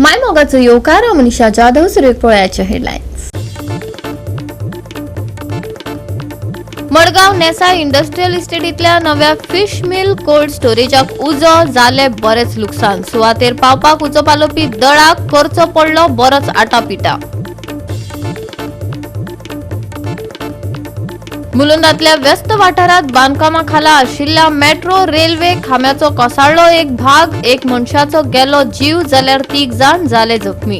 मायमोगाचो येवकार मनीषा जाधव सुरेखपोळ्याचे headlines. Madgaon Nessai industrial इस्टेटीतल्या नव्या फिश मिल कोल्ड स्टोरेजाक उजो जाले बरेच लुकसाण। सुवातेर पावपाक उजो पालोवपी दळाक खर्च पडलो बरोच आटापिटा। मुलुंदातल्या व्यस्त वाठारात बांदकामाखाला आशिल्ल्या मेट्रो रेल्वे खांब्याचो कोसळ्ळो एक भाग, एक मनशाचो गेलो जीव जाल्यार 3 जाण जाले जखमी।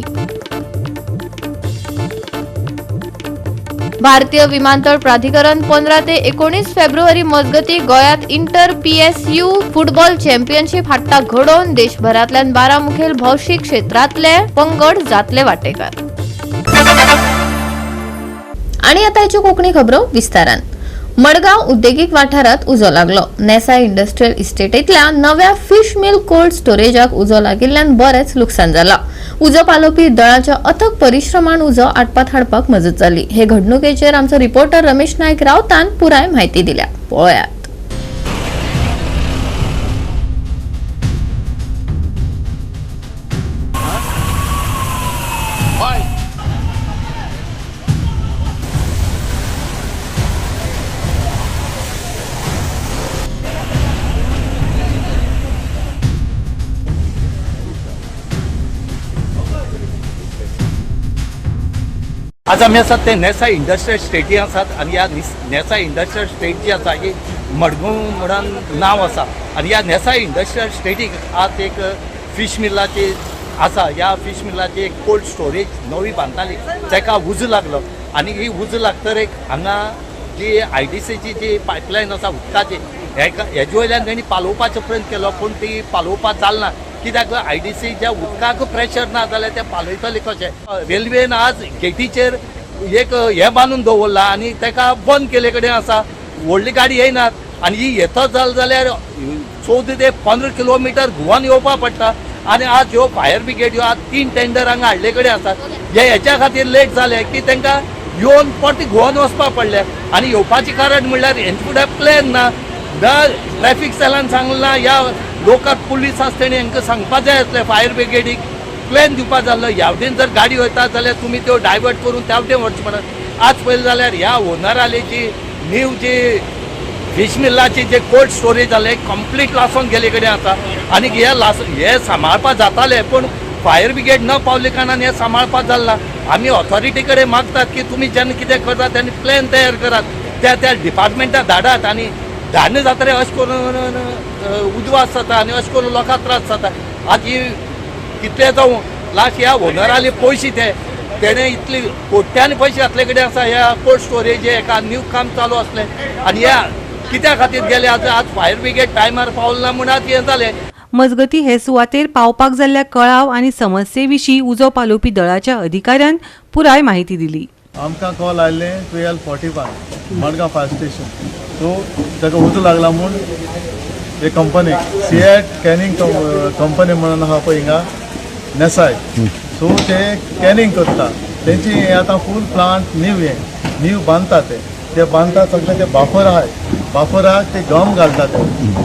भारतीय विमानतळ प्राधिकरण 15 ते 19 फेब्रुवारी मजगती गोयात इंटर PSU फुटबॉल चॅम्पियनशिप हाडटा घडोवन देशभरातल्यान 12 मुखेल भौशीक क्षेत्रातले पंगड जातले वांटेकार। आणि आता याची कोंकणी खबरो विस्तारान। मडगाव उद्देगीक वाठारात उजो लागलो। नेसा इंडस्ट्रियल इस्टेटीतल्या नव्या फिश मिल कोल्ड स्टोरेजाक उजो लागिल्ल्यान बरेच लुकसाण जाला। उजो पालोवपी दळाच्या अथक परिश्रमान उजो आटपात हाडपाक मजत जाली। हे घडणुकेचेर आमचो रिपोर्टर रमेश नायक रावतान पुराय म्हायती दिल्या। पळयात। आज आम्ही आसात ते नेसा इंडस्ट्रियल स्टेटी आसात आणि या नेसा इंडस्ट्रियल स्टेट जी आसा ही मडगांव म्हणून नाव आसा आणि या नेसा इंडस्ट्रियल स्टेटीक आज एक फिश मिलाची आसा। या फिश मिलाची एक कोल्ड स्टोरेज नवी बांदताली तेका उजो लागलो आणि ही उजो लागतर हांगा जी IDCची जी पायपलायन आसा उदकाची हेजे वयल्यान तेणी पालोवपाचो प्रयत्न केलो पूण ती पालोवपाक जालना। कित्याक IDC ज्या उदकाक प्रेशर ना जाल्यार ते पालयतले कशे। रेल्वेन आज गेटीचेर एक हे बांदून दवरला आणि तेका बंद केले कडेन आसा। व्हडली गाडी येयनात आणि ही येतच जाल्यार 14 ते 15 किलोमीटर घुंवन येवपाक पडटा आणि आज ह्यो फायर ब्रिगेड ह्यो आज 3 टेंडर हांगा हाडले कडेन आसात। हेच्या खातीर लेट जाले की तांकां येवन परती घुंवन वचपाक पडले आणि येवपाची कारण म्हणल्यार हेंचे फुडें प्लॅन ना। ट्रॅफिक सेलान सांगला या लोकल पुलीस आसा तेणी हांकां सांगपाक जाय आसलें फायर ब्रिगेडीक प्लॅन दिवपाक जाल्लो ह्या वटेन जर गाडी वयता जाल्यार तुमी त्यो डायवर्ट करून त्या वटेन वचचें म्हणून। आज पळयलें जाल्यार ह्या ओनराली जी न्यू जी फिश मिलाची जे कोल्ड स्टोरेज जालें कंप्लीट लासून गेले कडेन आसा आनी हे सांबाळपाक जातालें पूण फायर ब्रिगेड न पावले कारणान हे सांबाळपाक जालना। आमी ऑथॉरिटी कडेन मागतात की तुमी जेन्ना कितें करतात तेन्ना प्लॅन तयार करात त्या डिपार्टमेंटाक धाडात आणि धाडना जाता अशें करून उद्वास जाता आणि अशें करून लोकांक त्रास जाता। आज ही कितले जावं लास्ट ह्या ओनराले पयशे तेणें इतले कोट्यांनी पयशे घातले कडेन आसा ह्या कोल्ड स्टोरेज एका न्यू काम चालू आसलें आणि ह्या कित्या खातीर गेले आज फायर ब्रिगेड टायमार पावलना म्हूण आज हें जालें। मजगती हे सुवातेर पावपाक जाल्ल्या कळाव आनी समस्येविशीं उजो पालोवपी दळाच्या अधिकाऱ्यान पुराय माहिती दिली। आमकां कॉल आयले 12:45 मडगांव फायर स्टेशन। सो ताका उजो लागला म्हूण हे कंपनी सिएट कॅनिंग कंपनी म्हणून आहा पळय हिंगा नेसाय। सो ते कॅनिंग करता तेंची हे आतां फूल प्लांट न्यू बांदता ते बांदता सगळे ते बाफराक ते गम घालतात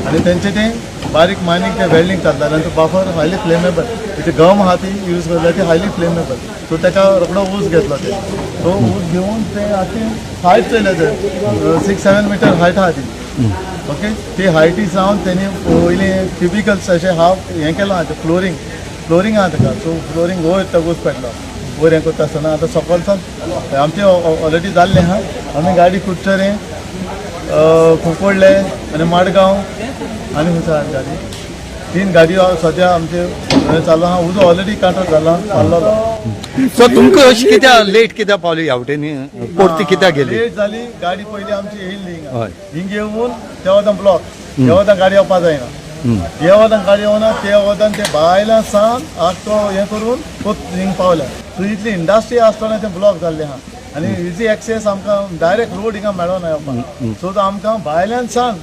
आणि तेंचे ते बारीक मायनींग ते वेल्डिंग करतात आणि तो बाफर हायली फ्लेमेबल ते गम आहा ती यूज करता ती हायली फ्लेमेबल। सो ताका रोखडो ऊस घेतलो ते तो ऊस घेवन ते आतां हायट चयले ते 6-7 मीटर हायट आहा ती। ओके ती हायटी सावन तेणी पयलीं क्युबिकल्स अशें हाफ हें केलां आहा फ्लोरींग आहा ताका। सो फ्लोरींग वयर तो ऊस पेटलो वयर हें करता आसतना आतां सकलसान आमचें ऑलरेडी जाल्लें आहा। आमी गाडी कुडचरे कुंकोडले आनी मडगांव आनी खंयसर गाडी 3 गाडयो सद्या आमचे चालू आहा। उजो ऑलरेडी कांटो जाला पावलेलो। सो तुमकां अशी कित्याक लेट कित्याक पावली ह्या वटेन परती कित्याक गेली? लेट जाली गाडी पयली आमची येयल्ली हिंगा येवन त्या वतान ब्लॉक ह्या वतान गाडी येवपाक जायना। ह्या वतान गाडी येवना त्या वतान ते भायल्यान सावन आज तो हें करून हिंग पावल्या। सो इतली इंडस्ट्री आसतना ते ब्लॉक जाल्ले आहा आणि इजी एक्सेस आमकां डायरेक्ट रोड हिंगा मेळोना येवपाक। सो आमकां भायल्यान सावन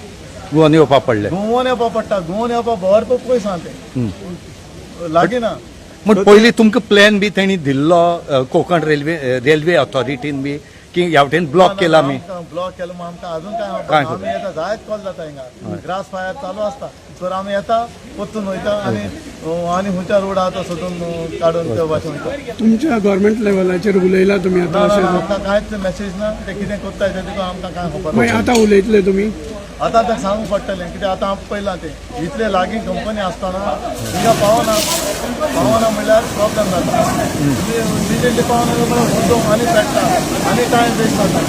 घुंवन येवपाक पडलें। घुंवन येवपाक पडटा घुंवन येवपाक भरपूर पयस आहा ते लागीना। पूण पयलीं तुमकां प्लॅन बी तेणी दिल्लो कोंकण रेल्वे ऑथॉरिटीन बी की ह्या वटेन ब्लॉक केला आमी ब्लॉक केलं मग आमकां अजून काय काय आमी येता जायत कॉल जाता हिंगा ग्रास फायर चालू असता तर आमी येता परतून वयता आणि खंयच्या रोड आहा तो सोदून काडून त्या भाशेन वयता. तुमच्या गव्हर्मेंट लेवलाचेर उलयला तुमी आतां अशें आमकां कांयच मेसेज ना ते कितें कोत्ताय ते तुका आमकां कांय खबर मागीर ना. आतां उलयतले तुमी आतां ताका सांगूंक पडटलें कित्याक आतां हांव पळयलां ते इतले लागीं कंपनी आसतना हिंगा पावना म्हणल्यार प्रॉब्लेम जाता. इमिजिएटली पावना म्हणल्यार उदक आनी पेट्टा आनी टायम वेस्ट जाता.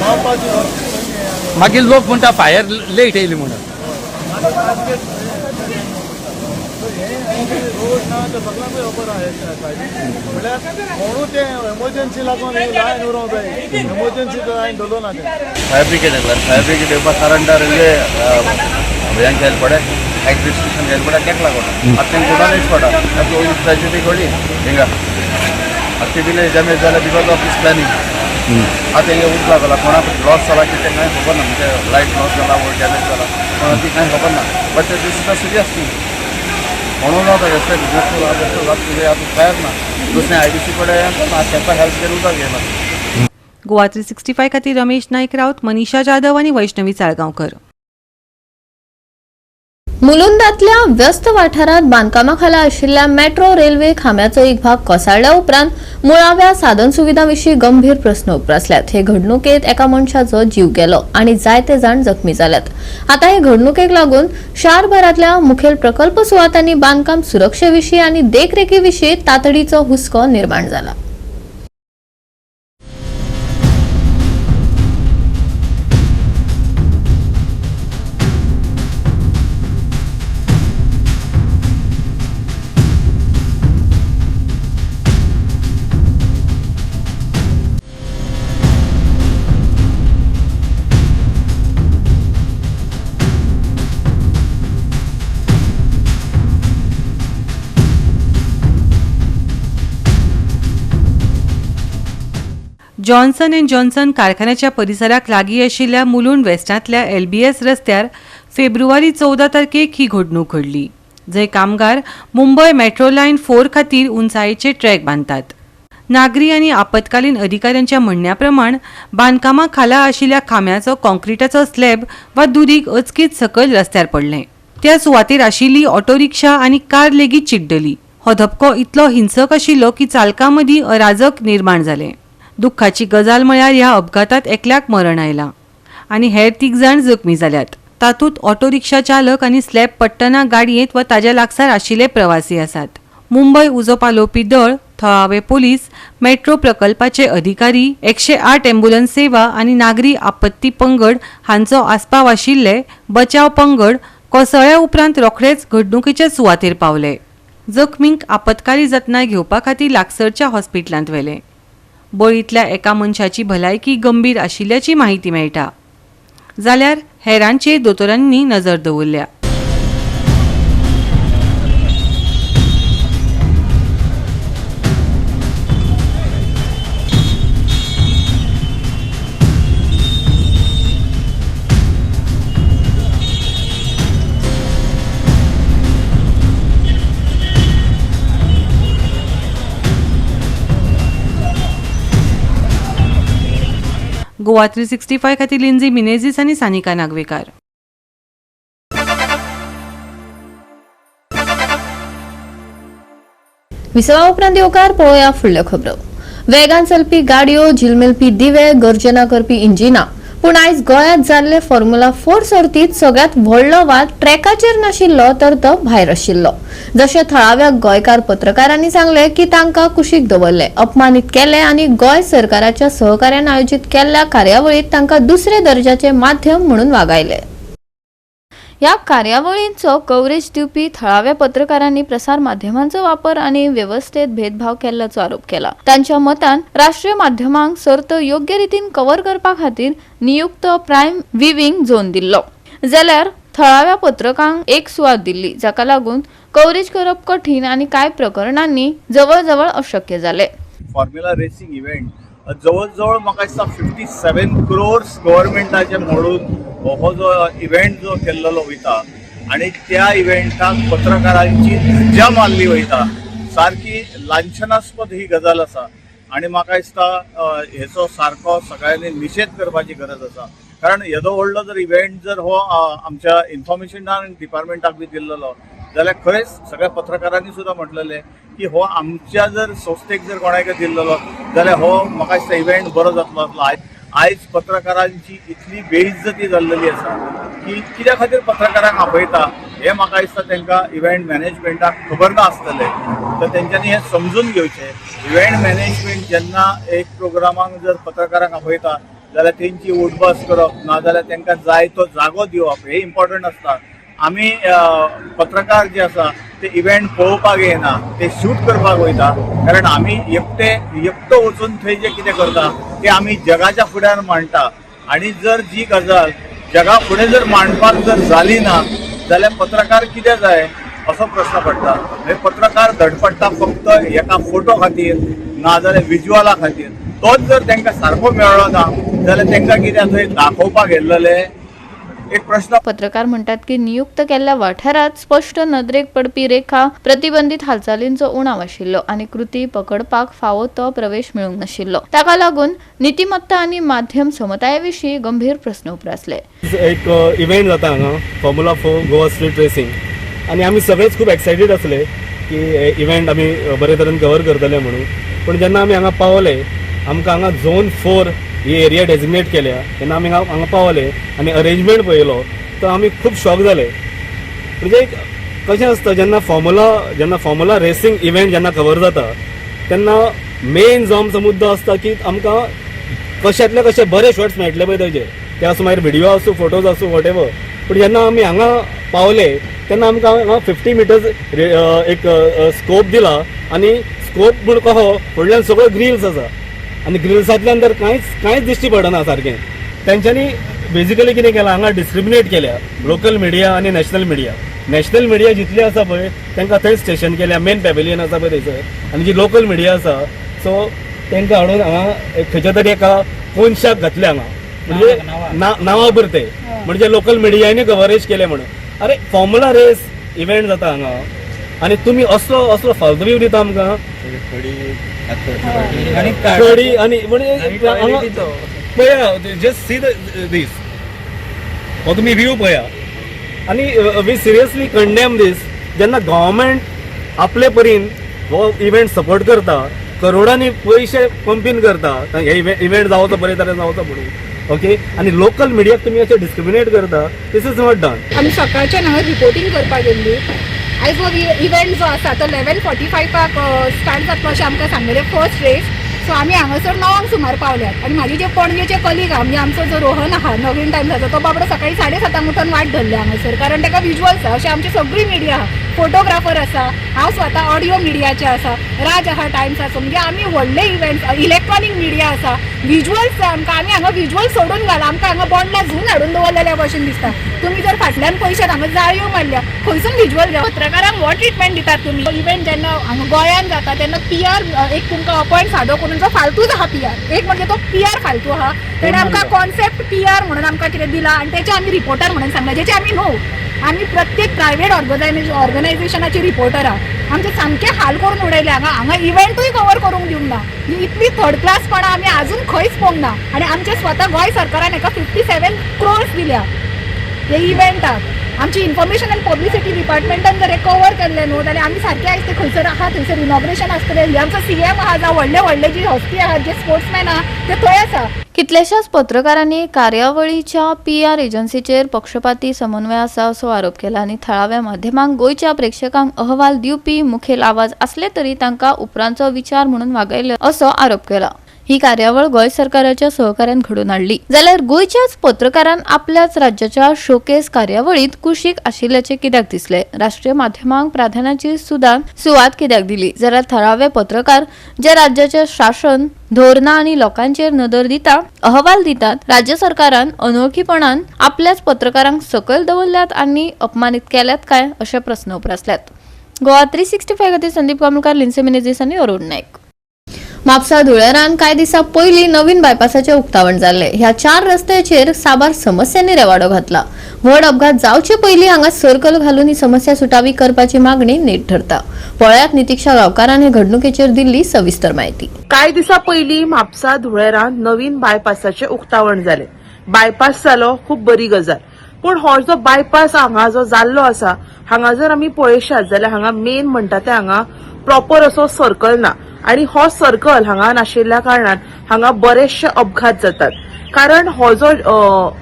पावपाची मागीर लोक म्हणटा फायर लेट येयली म्हणून. रोड ना ते सगळ्यांक खबर आहा म्हणल्यार म्हणून ते एमर्जन्सी लागून लायन उरोवंक जाय. एमर्जन्सी लायन दवरलो ना ते. फायर ब्रिगेड फायर ब्रिगेड येवपाक करंट रेल्वे अभियान घ्यायला पडे एक्सिट स्टेशन घ्यायला पडे तेका लागून आतां तेंका उडोवनूच पडा आतां ओली ट्रेजेडी घडली हिंगा आख्खी विलेज डॅमेज जाला बिकॉज ऑफ दीस प्लॅनिंग. आतां हिंगा उदक लागला कोणाक लॉस जाला कितें कांय खबर ना म्हणजे लायट लॉस जाला वो डॅमेज जाला कोणाक ती कांय खबर ना but this is a serious thing म्हणून आता बिजनेस आतां तयार ना दुसरें IDC कडेन तेंका हेल्प केली उदक घेयना. गोवा 365 खातीर रमेश नाईक राऊत, मनीषा जाधव आणि वैष्णवी साळगांवकर. मुलुंदातल्या व्यस्त वाठारात बांदकामाखाला आशिल्ल्या मेट्रो रेल्वे खांब्याचो एक भाग कोसळ्ळ्या उपरांत मुळाव्या साधन सुविधांविशीं गंभीर प्रस्न उपरासल्यात. हे घडणुकेत एका मनशाचो जीव गेलो आणि जायते जाण जखमी जाल्यात. आता हे घडणुकेक लागून शारभरातल्या मुखेल प्रकल्प सुवातांनी बांदकाम सुरक्षेविशीं आणि देखरेखीविशीं तातडीचो हुस्को निर्माण जाला. जॉन्सन अँड जॉन्सन कारखान्याच्या परिसराक लागीं आशिल्ल्या मुलुंड वेस्टांतल्या LBS रस्त्यार फेब्रुवारी 14 तारखेक ही घडणूक घडली, जंय कामगार मुंबय मेट्रो लायन 4 खातीर उंचायेचे ट्रॅक बांदतात. नागरी आनी आपतकालीन अधिकाऱ्यांच्या म्हणण्या प्रमाण बांदकामा खाला आशिल्ल्या खांब्याचो कॉन्क्रिटाचो स्लॅब वा दुरीग अचकीत सकयल रस्त्यार पडलें. त्या सुवातेर आशिल्ली ऑटो रिक्षा आनी कार लेगीत चिड्डली. हो धपको इतलो हिंसक आशिल्लो की चालकां मदीं अराजक निर्माण जालें. दुख्खाची गजाल म्हळ्यार ह्या अपघातात एकल्याक मरण आयलां आनी हेर 3 जाण जखमी जाल्यात. तातूंत ऑटो रिक्षा चालक आनी स्लॅब पडटना गाडयेंत वा ताज्या लागसार आशिल्ले प्रवासी आसात. मुंबय उजो पालोवपी दळ, थळावे पोलीस, मेट्रो प्रकल्पाचे अधिकारी, 108 अँब्युलन्स सेवा आनी नागरी आपत्ती पंगड हांचो आस्पाव आशिल्ले बचाव पंगड कोसळ्ळ्या उपरांत रोखडेच घडणुकेच्या सुवातेर पावले. जखमींक आपतकाली जतनाय घेवपा खातीर लागसरच्या हॉस्पिटलांत व्हेले. बळींतल्या एका मनशाची भलायकी गंभीर आशिल्ल्याची माहिती मेळटा, जाल्यार हेरांचेर दोतोरांनी नजर दवरल्या. गोवा 365 खातीर लिंजी मिनेझीस आनी सानिका नागवेकार. विसवा उपरांत येवकार पळोवया फुडल्यो खबरो. वेगान चलपी गाडयो, झिलमिलपी दिवे, गर्जना करपी इंजिनां. पूण आयज गोंयांत जाल्ले फॉर्म्युला 4 सर्तीत सगळ्यात व्हडलो वाद ट्रॅकाचेर नाशिल्लो तर तो भायर आशिल्लो. जशे थळाव्या गोंयकार पत्रकारांनी सांगले की तांकां कुशीक दवरले, अपमानीत केले आनी गोंय सरकाराच्या सहकार्यान आयोजीत केल्ल्या कार्यावळीत तांकां दुसरे दर्जाचे माध्यम म्हणून वागायले. या कार्यावळींचो कव्हरेज दिवपी थळाव्या पत्रकारांनी प्रसार माध्यमांचो वापर आणि व्यवस्थेत भेदभाव केल्याचो आरोप केला. तांच्या मतान राष्ट्रीय माध्यमांक सर्त योग्य रितीन कव्हर करपा खातीर नियुक्त प्रायम व्हिविंग झोन दिल्लो, जाल्यार थळाव्या पत्रकांक एक सुवात दिल्ली, जाका लागून कव्हरेज करप कठीण आणि कांय प्रकरणांनी जवळ अशक्य जाले. फॉर्म्युला रेसिंग इव्हेंट जवळ म्हाका दिसता 57 crores गव्हर्मेंटाचे म्हणून हो जो इव्हेंट जो केल्लो वयता आणि त्या इव्हेंटाक पत्रकारांची धज्जा मारली वयता. सारकी लांछनास्पद ही गजाल आसा आणि म्हाका दिसता हेचो सारको सगळ्यांनी निशेध करपाची गरज आसा. कारण येदो व्हडलो जर इव्हेंट जर हो आमच्या इन्फॉर्मेशन डिपार्टमेंटाक बी दिल्लो जाल्यार खंयच सगळ्या पत्रकारांनी सुद्धा म्हटलेले की हो आमच्या जर संस्थेक जर कोणाक दिल्लो जाल्यार हो म्हाका दिसता इव्हेंट बरो जातलो आसलो. आयज पत्रकारांची इतली बेइज्जती जाल्लेली आसा की कित्या खातीर पत्रकारांक आपयता हे म्हाका दिसता तांकां इव्हेंट मॅनेजमेंटाक खबर ना आसतलें. तर तेंच्यांनी हें समजून घेवचें. इव्हेंट मॅनेजमेंट जेन्ना एक प्रोग्रामाक जर पत्रकारांक आपयता जाल्यार तेंची उठबस करप नाजाल्यार तांकां जाय तो जागो दिवप हे इम्पॉर्टंट आसता. आमी पत्रकार जे आसा ते इव्हेंट पळोवपाक येना, ते शूट करपाक वयता. कारण आमी एकटो वचून थंय जे कितें करता ते आमी जगाच्या फुड्यान मांडटा. आणि जर जी गजाल जगा फुडें जर मांडपाक जर जाली ना जाल्यार पत्रकार कितें जाय असो प्रश्न पडटा. हे पत्रकार धडपडटा फक्त एका फोटो खातीर नाजाल्यार विज्युअला खातीर. तोच जर तांकां सारको मेळ्ळो ना जाल्यार तांकां कितें थंय दाखोवपाक येल्लेले एक प्रश्न. पत्रकार म्हणतात की नियुक्त केल्ल्या वाठारात स्पष्ट नदरेक पडपी रेखा, प्रतिबंधित हालचालींचो उणाव आशिल्लो आणि कृती पकडपाक फावो तो प्रवेश मेळूंक नाशिल्लो. ताका लागून नीतिमत्ता आणि माध्यम समताये गंभीर प्रश्न उपरासले. एक इव्हेंट जाता हांगा फॉर्म्युला 4 गोवा स्ट्रीट रेसिंग आणि आमी सगळेच खूप एक्सायटेड आसले की इव्हेंट आमी बरे तरेन कवर करतले म्हणून. पण जेन्ना आमी हांगा पावले आमकां हांगा झोन 4 ही एरिया डेजिग्नेट केल्या तेन्ना आमी हांगा पावले आनी अरेंजमेंट पळयलो तर आमी खूब शॉक जाले. म्हणजे कशें आसता जेन्ना फॉर्म्युला रेसिंग इव्हेंट जेन्ना कवर जाता तेन्ना मेन जो आमचो मुद्दो आसता की आमकां कशांतले कशे बरे शॉट्स मेळटले पळय तेजे ते आसूं मागीर व्हिडिओ आसूं फोटोज आसूं वॉटेवर. पूण जेन्ना आमी हांगा पावले तेन्ना आमकां हांगा 50 मिटर्स एक स्कोप दिला आनी स्कोप म्हूण कहो फुडल्यान सगळ्यो ग्रिल्स आसा आनी ग्रिल्सांतल्यान तर कांयच दिश्टी पडना सारकें. तेंच्यांनी बेजिकली कितें केलां हांगा डिस्क्रिमिनेट केल्या लोकल मिडिया आनी नॅशनल मिडिया. नॅशनल मिडिया जितली आसा पळय तांकां थंय स्टेशन केल्या, मेन पॅविलियन आसा पळय थंयसर. आनी जी लोकल मिडिया आसा सो तांकां हाडून हांगा खंयच्या तरी एका कोनशाक घातले हांगा म्हणजे नांवा पुरते म्हणजे लोकल मिडियानी कवरेज केले म्हणून. अरे फॉर्म्युला रेस इव्हेंट जाता हांगा आनी तुमी असलो फालतू व्यू दिता आमकां थोडी आनी म्हणजे पळया जस्ट सी दीस हो तुमी व्यू पळया. आनी वी सिरियसली कंडेम दीस जेन्ना गव्हर्मेंट आपले परीन हो इव्हेंट सपोर्ट करता, करोडांनी पयशे पंपीन करता हे इव्हेंट जावचो बरे तरेन जावचो म्हणून. ओके आनी लोकल मिडियाक तुमी अशें डिस्क्रिमिनेट करता दिस इज नॉट डन. आमी सकाळच्या हांगा रिपोर्टिंग करपाक गेल्ली. आयज हो इव्हेंट जो आसा तो 11:45 स्टार्ट जातलो अशें आमकां सांगलेलें फर्स्ट रेस. सो आमी हांगासर 9 सुमार पावल्यात आनी म्हाजे जे पणजेचे कलीग म्हणजे आमचो जो रोहन आहा नवीन टायम्साचो तो बाबडो सकाळी 7:30 उठून वाट धरले हांगासर. कारण ताका विज्युअल्स आसा अशें आमची सगळी मिडिया आहा. फोटोग्राफर आसा, हांव स्वता ऑडियो मिडियाचे आसा, राज आहा टायम्साचो. म्हणजे आमी व्हडले इव्हेंट इलेक्ट्रॉनीक मिडिया आसा, विज्युअल्स आमकां आमी हांगा विज्युअल सोडून घाला. आमकां हांगा बोंडला झून हाडून दवरलेल्या भशेन दिसता. तुमी जर फाटल्यान पयशात हांगा जाळयो मारल्या खंयसून विज्युअल घ्या. पत्रकारांक हो ट्रिटमेंट दितात तुमी. इव्हेंट जेन्ना हांगा गोंयान जाता तेन्ना PR एक तुमकां अपॉयंट सादो करून जो फालतूच आहा PR एक म्हणजे तो PR फालतू आहा. तेणें आमकां कॉन्सेप्ट PR म्हणून आमकां कितें दिला आनी तेचे आमी रिपोर्टर म्हणून सांगला जेचे आमी न्हू. आमी प्रत्येक प्रायवेट ऑर्गनायझेशनाचे रिपोर्टर आहा. आमचे सामके हाल करून उडयले हांगा इव्हेंटूय कवर करूंक दिवंक ना. इतली थर्ड क्लासपणां आमी आजून खंयच पळोवंक ना. आनी आमचे स्वता गोंय सरकारान हेका 57 crores दिल्या हे इव्हेंटाक. आमची इन्फॉर्मेशन अँड पब्लिसिटी डिपार्टमेंटान जर हे कवर केल्ले न्हू जाल्यार आमी सारके आयज ते खंयसर आहा थंयसर इनॉग्रेशन आसतलें. आमचो CM आहा जावं व्हडले जी हस्ती आहात जे स्पोर्ट्समॅन आहा ते थंय आसा. कितल्याशाच पत्रकारांनी कार्यावळीच्या PR एजन्सीचेर पक्षपाती समन्वय आसा असो आरोप केला आणि थळाव्या माध्यमांक गोयच्या प्रेक्षकांक अहवाल दिवपी मुखेल आवाज असले तरी तांकां उपरांचो विचार म्हणून वागयले असो आरोप केला. ही कार्यावळ गोय सरकाराच्या सहकार्यान घडून हाडली जाल्यार गोयच्याच पत्रकारान आपल्याच राज्याच्या शोकेस कार्यावळीत कुशीक आशिल्ल्याचे कित्याक दिसले. राष्ट्रीय माध्यमांक प्राधान्याची सुवात कित्याक दिली जाल्यार थळावे पत्रकार जे राज्याचे शासन धोरणां आणि लोकांचेर नदर दिता अहवाल दितात. राज्य सरकारान अनोळखीपणान आपल्याच पत्रकारांक सकयल दवरल्यात आणि अपमानित केल्यात काय अशे प्रस्न उपरासल्यात. गोवा 365 खातीर संदीप कामलकार, लिन्से मिनेझीस आनी अरुण नायक. म्हापसा धुळेरान कांय दिसा पयलीं नवीन बायपासाचें उक्तावण जाल्लें. ह्या 4 रस्त्याचेर साबार समस्यांनी रेवाडो घातला. व्हड अपघात जावचे पयलीं हांगा सर्कल घालून ही समस्या सुटावी करपाची मागणी नेट ठरता. पळयात नितीक्षा गांवकारान हे घडणुकेचेर दिल्ली सविस्तर म्हायती. कांय दिसा पयलीं म्हापसा धुळेरान नवीन बायपासाचें उक्तावण जालें. बायपास जालो खूब बरी गजाल, पूण हो जो बायपास हांगा जो जाल्लो आसा हांगा जर आमी पळयशात जाल्यार हांगा मेन म्हणटा ते हांगा प्रॉपर असो सर्कल ना आणि हो सर्कल हांगा नाशिल्ल्या कारणान हांगा बरेचशे अपघात जातात. कारण हो जो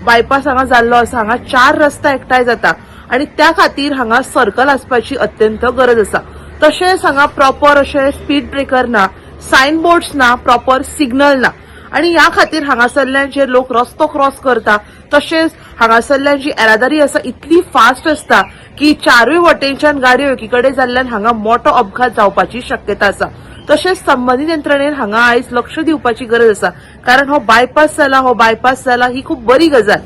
बायपास हांगा जाल्लो आसा हांगा 4 रस्ते एकठांय जाता आणि त्या खातीर हांगा सर्कल आसपाची अत्यंत गरज आसा. तशेंच हांगा प्रॉपर अशे स्पीड ब्रेकर ना, सायन बोर्ड्स ना, प्रॉपर सिग्नल ना आणि ह्या खातीर हांगासरल्यान जे लोक रस्तो क्रॉस करता तशेंच हांगासरल्यान जी येरादारी आसा इतली फास्ट आसता की 4य वटेच्यान गाडयो एकीकडे जाल्ल्यान हांगा मोठो अपघात जावपाची शक्यता आसा. तशेंच संबंधीत यंत्रणेन हांगा आयज लक्ष दिवपाची गरज आसा, कारण हो बायपास जाला ही खूब बरी गजाल.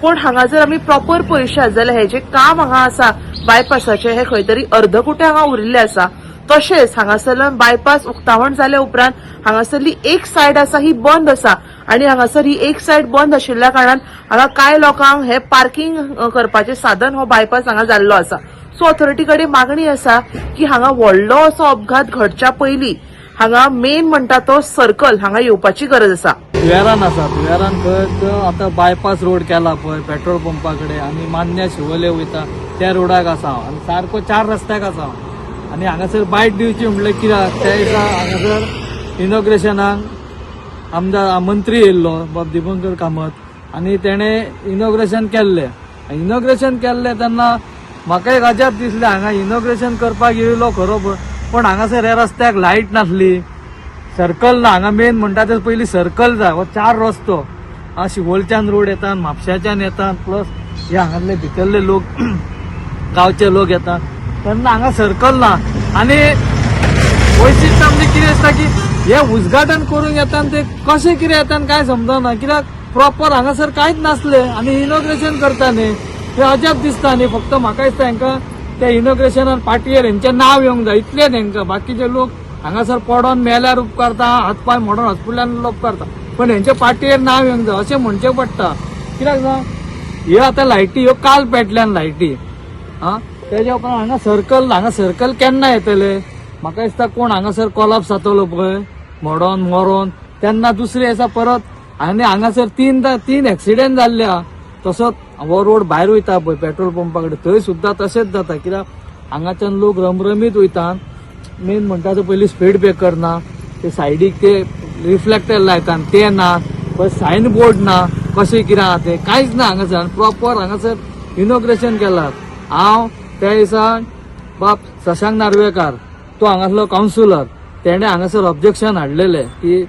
पूण हांगा जर आमी प्रॉपर पळयशात जाल्यार हे जे काम हांगा आसा बायपासाचे हे खंय तरी अर्धकुटे हांगा उरिल्ले आसा. तशेंच हांगासरल्यान बायपास उक्तावण जाल्या उपरांत हांगासरली एक सायड आसा ही बंद आसा आणि हांगासर ही एक सायड बंद आशिल्ल्या कारणान हांगा कांय लोकांक हे पार्किंग करपाचे साधन हो बायपास हांगा जाल्लो आसा. सो ऑथॉरिटी कडेन मागणी आसा की हांगा व्हडलो असो अपघात घडच्या पयलीं हांगा मेन म्हणटा तो सर्कल हांगा येवपाची गरज आसा. धुळेरान आसा, धुळेरान खंय आतां बायपास रोड केला पळय पेट्रोल पंपा कडेन आनी मान्या शिवोले वयता त्या रोडाक आसा आनी सारको 4 रस्त्याक आसा. आनी हांगासर बायट दिवची म्हणल्यार कित्याक त्या दिसा हांगासर इनॉग्रेशनाक आमदार मंत्री येयल्लो बाब दिपंकर कामत आनी तेणें इनॉग्रेशन केल्लें तेन्ना म्हाका एक अजाप दिसलें. हांगा इनॉग्रेशन करपाक येयलो खरो पण हांगासर ह्या रस्त्याक लायट नासली, सर्कल ना. हांगा मेन म्हणटा ते पयलीं सर्कल जाय. हो 4 रस्तो शिवोलच्यान रोड येतात, म्हापशाच्यान येतात, प्लस हे हांगातले भितरले लोक गांवचे लोक येतात तेन्ना हांगा सर्कल ना. आनी वैशिश्ट म्हणजे कितें आसता की हे उद्घाटन करूंक येता ते कशें कितें येता काय समजना, कित्याक प्रॉपर हांगासर कांयच नासलें आनी इनॉग्रेशन करता न्ही हे अजाप दिसता न्ही. फक्त म्हाका दिसता हांकां त्या इनॉग्रेशनान पाटयेर हेंचें नांव येवंक जाय इतलें हेंकां. बाकीचे लोक हांगासर पडोन मेल्यार उपकारता, हातपाय मोडोन हॉस्पिटलान उपकारता, पण हेंच्या पाटयेर नांव येवंक जाय अशें म्हणचें पडटा. कित्याक ना ह्यो आतां लायटी ह्यो काल पेटल्यान लायटी तेज्या उपरांत हांगा सर्कल केन्ना येतले. म्हाका दिसता कोण हांगासर कोलॅप्स जातलो पळय मोडोन मरोन तेन्ना दुसरे आसा परत. आनी हांगासर 3 एक्सिडेंट जाल्ल्या. तसोच हो रोड भायर वयता पळय पेट्रोल पंपा कडेन थंय सुद्दां तशेंच जाता. कित्याक हांगाच्यान लोक रमरमीत वयता. मेन म्हणटा तो पयलीं स्पीड ब्रेकर ना, ते सायडीक ते रिफ्लेक्टर लायता ते ना, परत सायन बोर्ड ना, कशें कितें आहा तें कांयच ना हांगासर. प्रॉपर हांगासर इनॉग्रेशन केलां. हांव त्या दिसा बाप शशांक नार्वेकार तो हांगासलो कावन्सिलर तेणें हांगासर ऑब्जेक्शन हाडलेलें की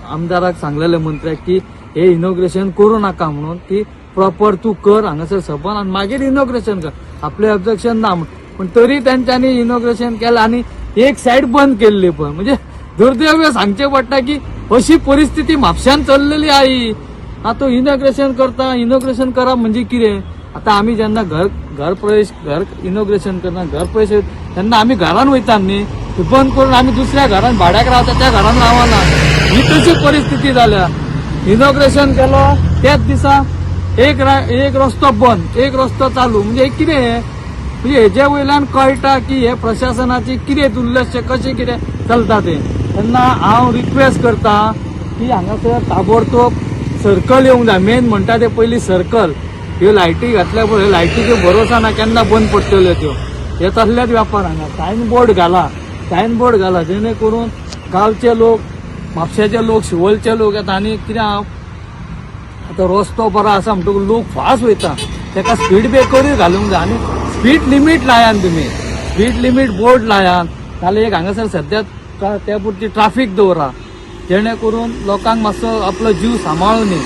आमदाराक सांगलेलें मंत्र्याक की हे इनॉग्रेशन करूं नाका म्हणून, की प्रॉपर तूं कर हांगासर सबन आनी मागीर इनॉग्रेशन कर. आपलें ऑब्जेक्शन ना पण तरी तेंच्यांनी इनॉग्रेशन केलें आनी एक सायड बंद केल्ली पळय. म्हणजे दुर्दैव सांगचें पडटा की अशी परिस्थिती म्हापशान चल्लेली आई. आतां इनॉग्रेशन करप म्हणजे कितें. आतां आमी जेन्ना घर इनॉग्रेशन करना घर प्रवेश तेन्ना आमी घरान वयता न्ही, बंद करून आमी दुसऱ्या घरान भाड्याक रावता त्या घरान रावना. ही तशी परिस्थिती जाल्या. इनॉग्रेशन केलो त्याच दिसा एक रस्तो बंद, एक रस्तो चालू. म्हणजे कितें म्हणजे हेजे वयल्यान कळटा की हे प्रशासनाची कितें दुर्लक्ष कशें कितें चलता तें. तेन्ना हांव रिक्वेस्ट करता की हांगासर ताबडतोब सर्कल येवंक जाय. मेन म्हणटा ते पयलीं सर्कल. ह्यो लायटी घातल्या पळय लायटीचो भरोसा ना केन्ना बंद पडटल्यो त्यो. हे तसलेच व्यापार हांगा. सायन बोर्ड घाला जेणे करून गांवचे लोक, म्हापशाचे लोक, शिवोलचे लोक येता. आनी कितें आतां रस्तो बरो आसा म्हणटकूच लोक फास्ट वयता तेका स्पीड ब्रेकरूय घालूंक जाय. आनी स्पीड लिमीट लायान तुमी, स्पीड लिमीट बोर्ड लायान नाल्यार एक हांगासर सद्याक त्या पुरती ट्राफीक दवरा जेणे करून लोकांक मातसो आपलो जीव सांबाळून न्ही.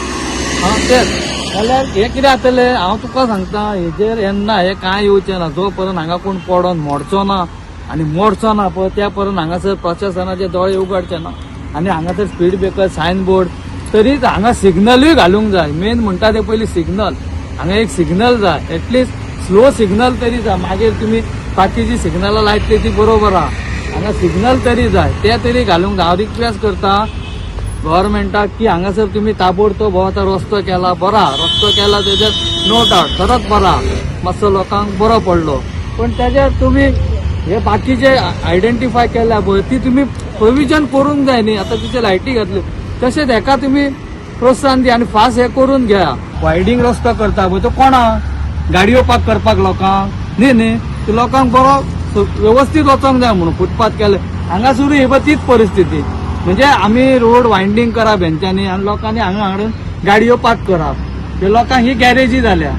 तेच जाल्यार हे कितें जातलें हांव तुका सांगता हेजेर येन्ना हे कांय येवचें ना. जो पर्यंत हांगा कोण पडोन मोडचो ना आनी मोडचो ना पळय त्या पर्यंत हांगासर प्रशासनाचे दोळे उगडचे ना. आनी हांगासर स्पीड ब्रेकर, सायन बोर्ड, तरीच हांगा सिग्नलूय घालूंक जाय. मेन म्हणटा ते पयलीं सिग्नल. हांगा एक सिग्नल जाय, एटलिस्ट स्लो सिग्नल तरी जाय. मागीर तुमी बाकीची सिग्नलां लायतली ती बरोबर आहा. हांगा सिग्नल तरी जाय ते तरी घालूंक जाय. हांव रिक्वेस्ट करता गव्हर्मेंटाक की हांगासर तुम्ही ताबडतोब हो आतां रस्तो केला बरा, रस्तो केला तेजेर नो डाउट खरोच बरा, मातसो लोकांक बरो पडलो. पण तेजेर तुम्ही हे बाकीचे आयडेंटिफाय केल्या पळय ती तुम्ही प्रोविजन करूंक जाय न्ही. आतां तिचे लायटी घातल्यो तशेंच हेका तुम्ही प्रोत्साहन दी आनी फास्ट हे करून घ्या. वायडींग रस्तो करता पळय तो कोणा गाडयो पार्क करपाक लोकांक न्ही तो लोकांक बरो व्यवस्थित वचोंक जाय म्हणून फुटपाथ केले. हांगासरूय ही तीच परिस्थिती म्हणजे आम्ही रोड वायंडींग करप हेंच्यांनी आनी लोकांनी हांगा गाडयो पार्क करप ते लोकांक ही गॅरेजी जाल्या.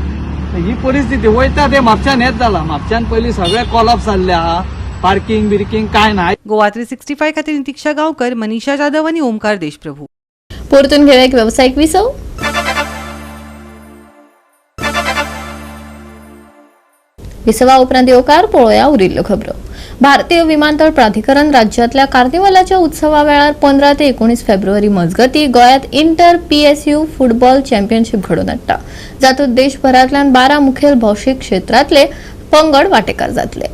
ही परिस्थिती वयता ते म्हापशान हेच जाला. म्हापशान पयलीं सगळे कॉलअप जाल्ले आहा, पार्किंग बिर्किंग काय ना. गोवा 365 खातीर नितीक्षा गांवकर, मनीषा जाधव आणि ओमकार देशप्रभू. परतून घेऊया एक व्यावसायिक विसव. विसवा उपरांत येवकार पळोवया उरिल्ल्यो खबरो. भारतीय विमानतळ प्राधिकरण राज्यातल्या कार्निवलाच्या उत्सवा वेळार 15 ते 19 फेब्रुवारी मजगती गोंयांत इंटर PSU फुटबॉल चॅम्पियनशीप घडोवन हाडटा. जातूंत देशभरांतल्यान 12 मुखेल भौशीक क्षेत्रांतले पंगड वांटेकार जातले.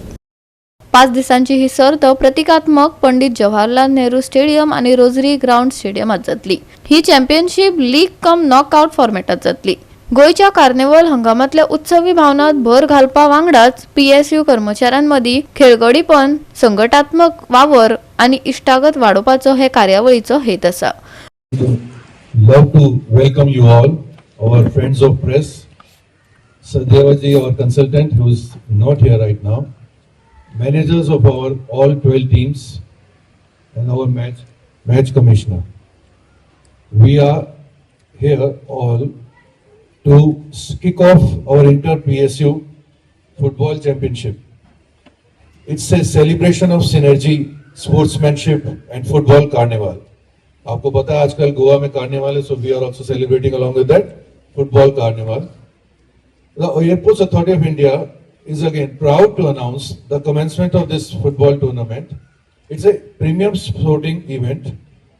5 दिसांची ही सर्त प्रतिकात्मक पंडित जवाहरलाल नेहरू स्टेडियम आणि रोझरी ग्राउंड स्टेडियमात जातली. ही चॅम्पियनशीप लीग कम नॉकआउट फॉर्मॅटात जातली. गोयच्या कार्निवल हंगामातल्या उत्सवी भावनात भर घालपा वांगडाच PSU कर्मचाऱ्यांमदी खेळगडीपण, संघटात्मक वावर आणि इश्टागत वाडोवपाचो हे कार्यावळीचो हेत आसा. Love to welcome you all, our friends of press. Sadevaji, our consultant, who is not here right now, managers of our all 12 teams, and our match commissioner. We are here all to kick off our Inter PSU Football Championship. It's a celebration of synergy, sportsmanship and football carnival. आपको पता है आजकल गोवा में carnival है, so we are also celebrating along with that football carnival. The Airports Authority of India is again proud to announce the commencement of this football tournament. It's a premium sporting event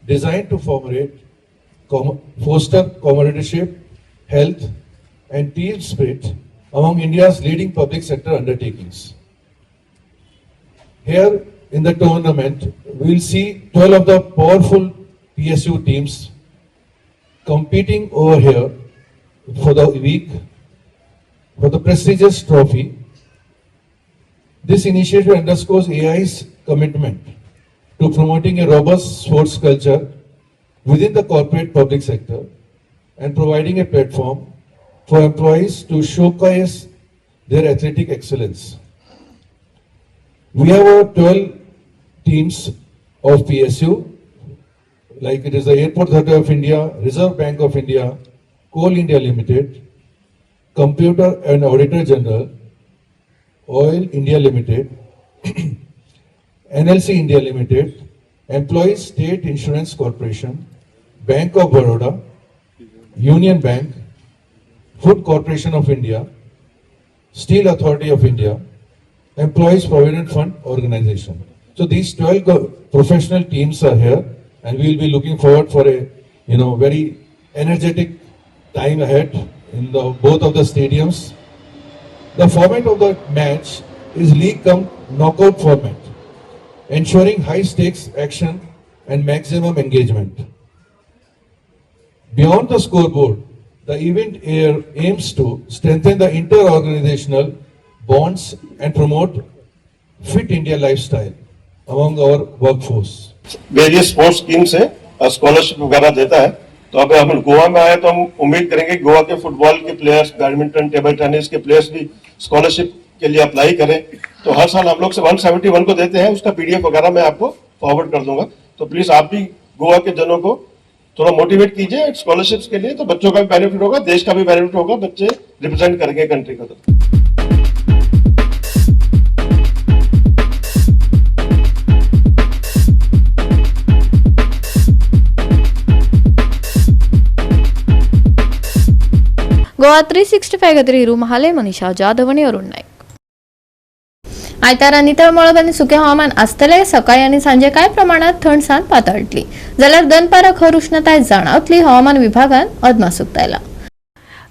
designed to foster camaraderie, health and team spirit among India's leading public sector undertakings. Here in the tournament, we will see 12 of the powerful PSU teams competing over here for the week for the prestigious trophy. This initiative underscores AI's commitment to promoting a robust sports culture within the corporate public sector and providing a platform for employees to showcase their athletic excellence. We have our 12 teams of PSU, like it is the Airport Authority of India, Reserve Bank of India, Coal India Limited, Computer and Auditor General, Oil India Limited, NLC India Limited, Employees State Insurance Corporation, Bank of Baroda, Union Bank, Food Corporation of India, Steel Authority of India, Employees Provident Fund Organization. So these 12 professional teams are here, and we will be looking forward for a very energetic time ahead in both of the stadiums. The format of the match is league cum knockout format, ensuring high stakes action and maximum engagement. Beyond the scoreboard, the event aims to strengthen the inter-organizational bonds and promote fit India lifestyle among our workforce. Various sports scheme say scholarship वगैरह देता है. तो अगर हम गोवा में आए तो हम उम्मीद करेंगे गोवा के फुटबॉल के प्लेयर्स, बैडमिंटन, टेबल टेनिस के प्लेयर्स भी स्कॉलरशिप के लिए अप्लाई करें. तो हर साल हम लोग से 171 को देते हैं, उसका PDF वगैरह मैं आपको फॉरवर्ड कर दूंगा. तो प्लीज आप भी गोवा के जनों को थोड़ा मोटिवेट कीजिए स्कॉलरशिप्स के लिए. तो बच्चों का भी बेनिफिट होगा, देश का भी बेनिफिट होगा, बच्चे रिप्रेजेंट करेंगे कंट्री को. गोवा 365 खातीर हिरू महाले, मनीषा जाधव आणि अरुण नाईक. आयतारा नितळ मळब आणि सुके हवामान आसतले. सकाळी आणि सांजे कांय प्रमाणात थंडसाण पातळटली, जाल्यार दनपारा खर उष्णताय जाणवतली. हवामान विभागान अदमास उक्तायला.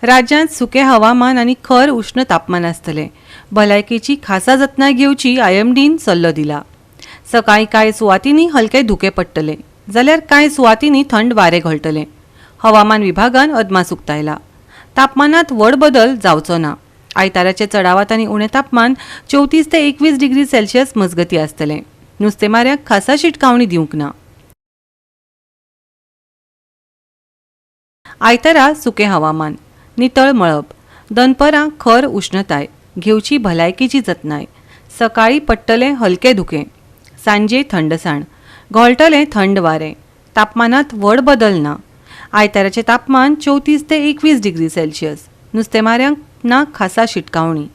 राज्यांत सुके हवामान आणि खर उष्ण तापमान आसतले. भलायकेची खासा जतनाय घेवची IMDन सल्लो दिला. सकाळी कांय सुवातींनी हलके धुके पडटले जाल्यार कांय सुवातींनी थंड वारे घोळटले. हवामान विभागान अदमास उक्तायला. तापमानात व्हड बदल जावचो ना. आयताराचे चडावात आनी उणें तापमान 34 ते 21 डिग्री सेल्सियस मजगती आसतलें. नुस्तेमाऱ्यांक खासा शिटकावणी दिवंक ना. आयतारा सुकें हवामान, नितळ मळब, दनपरां खर उश्णताय, घेवची भलायकेची जतनाय. सकाळी पडटले हलके धुके, सांजे थंडसाण, घोळटले थंड वारे. तापमानात व्हड बदल ना. आयताराचे तापमान 34 ते 21 डिग्री सेल्सियस. नुस्तेमाऱ्यांक ना खासा शिटकावणी.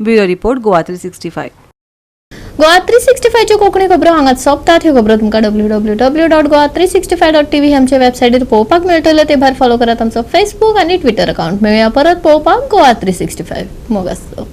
Bureau report Goa 365. गोवा 365 च्यो कोंकणी खबरो हांगाच सोंपतात. ह्यो खबरो तुमकां www.goa365.tv हे आमचे वेबसायटीर पळोवपाक मेळटले. ते भायर फॉलो करात आमचो फेसबूक आनी ट्विटर अकाउंट. मेळुया परत पळोवपाक गोवा 365. मोग आसतो.